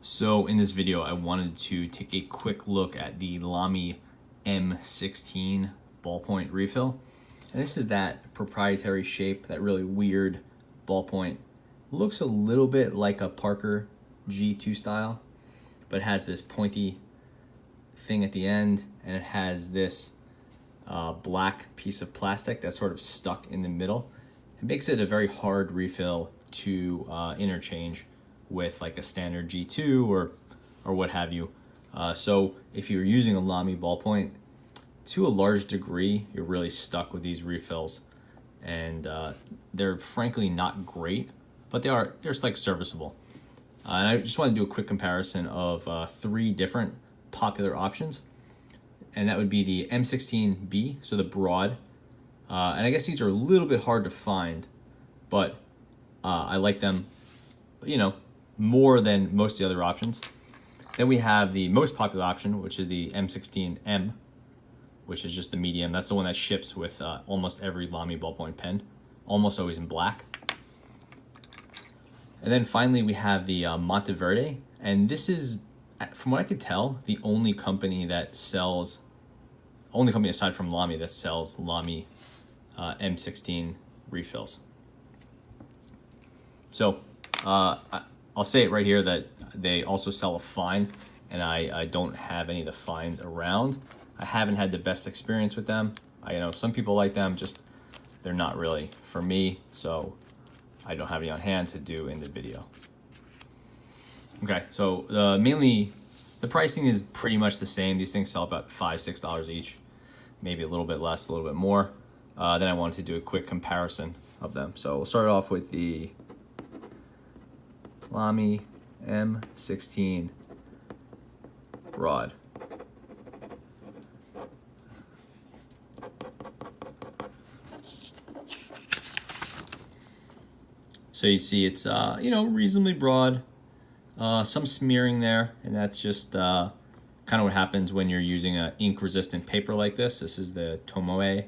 So in this video, I wanted to take a quick look at the Lamy M16 Ballpoint Refill. And this is that proprietary shape, that really weird ballpoint. Looks a little bit like a Parker G2 style, but it has this pointy thing at the end, and it has this black piece of plastic that's sort of stuck in the middle. It makes it a very hard refill to interchange with like a standard G2 or what have you. So if you're using a Lamy ballpoint, to a large degree, you're really stuck with these refills, and they're frankly not great, but they're like serviceable. And I just want to do a quick comparison of 3 different popular options, and that would be the M16B, so the broad, and I guess these are a little bit hard to find, but I like them, you know, more than most of the other options. Then we have the most popular option, which is the M16M, which is just the medium. That's the one that ships with almost every Lamy ballpoint pen, almost always in black. And then finally we have the Monteverde, and this is, from what I could tell, the only company aside from Lamy that sells Lamy M16 refills. So I'll say it right here that they also sell a fine, and I don't have any of the fines around. I haven't had the best experience with them. I know some people like them, just they're not really for me, so I don't have any on hand to do in the video. Okay, so mainly the pricing is pretty much the same. These things sell about $5-6 each, maybe a little bit less, a little bit more. Then I wanted to do a quick comparison of them. So we'll start off with the Lamy M16 broad. So you see it's reasonably broad, some smearing there, and that's just kind of what happens when you're using an ink-resistant paper like this. This is the Tomoe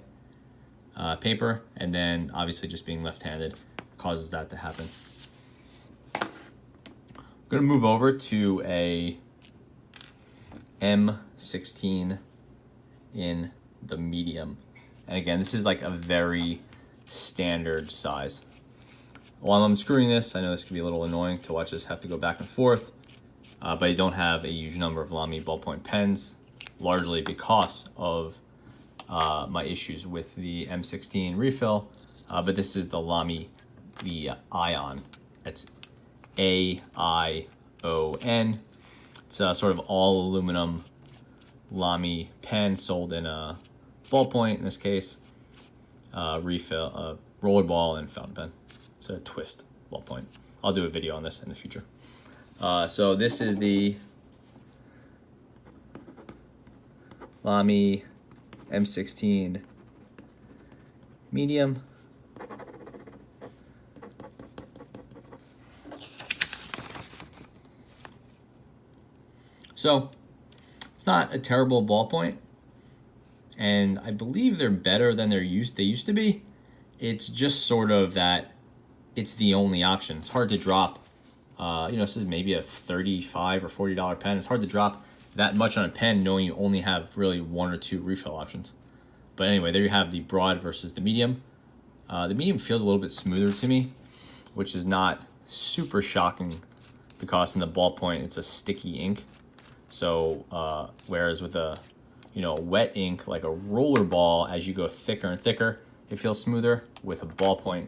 paper, and then obviously just being left-handed causes that to happen. I'm going to move over to a M16 in the medium, and again, this is like a very standard size. While I'm unscrewing this, I know this can be a little annoying to watch this have to go back and forth, but I don't have a huge number of Lamy ballpoint pens, largely because of my issues with the M16 refill, but this is the Lamy, the Ion. It's AION. It's a sort of all aluminum Lamy pen sold in a ballpoint, in this case, refill, rollerball, and fountain pen. It's a twist ballpoint. I'll do a video on this in the future. So this is the Lamy M16 medium. So it's not a terrible ballpoint, and I believe they're better than they used to be. It's just sort of that it's the only option. It's hard to drop. This is maybe a $35 or $40 pen. It's hard to drop that much on a pen knowing you only have really 1 or 2 refill options. But anyway, there you have the broad versus the medium. The medium feels a little bit smoother to me, which is not super shocking because in the ballpoint it's a sticky ink. So whereas with a wet ink like a roller ball, as you go thicker and thicker, it feels smoother. With a ballpoint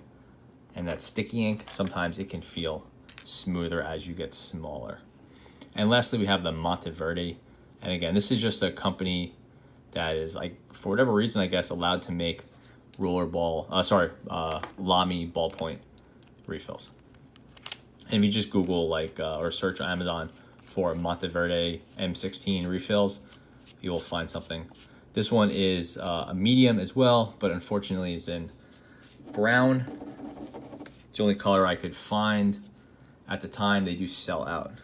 and that sticky ink, sometimes it can feel smoother as you get smaller. And lastly, we have the Monteverde. And again, this is just a company that is, like, for whatever reason, I guess, allowed to make Lamy ballpoint refills. And if you just Google or search on Amazon for Monteverde M16 refills, you will find something. This one is a medium as well, but unfortunately is in brown. It's the only color I could find at the time. They do sell out.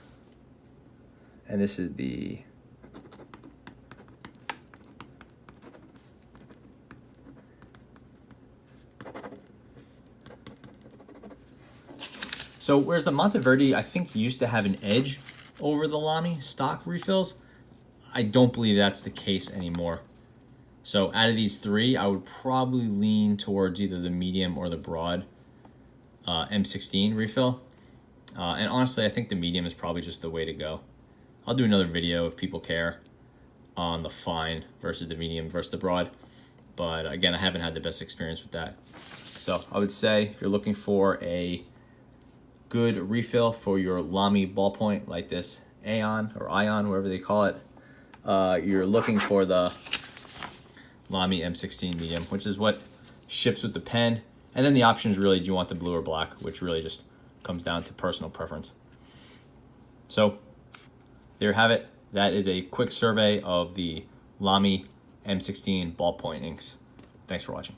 And this is the So whereas the Monteverde, I think, used to have an edge over the Lamy stock refills. I don't believe that's the case anymore. So out of these three, I would probably lean towards either the medium or the broad M16 refill. And honestly, I think the medium is probably just the way to go. I'll do another video if people care on the fine versus the medium versus the broad. But again, I haven't had the best experience with that. So I would say if you're looking for a good refill for your Lamy ballpoint like this Aeon or Ion, whatever they call it, you're looking for the Lamy M16 medium, which is what ships with the pen. And then the options really, do you want the blue or black, which really just comes down to personal preference. So there you have it. That is a quick survey of the Lamy M16 ballpoint inks. Thanks for watching.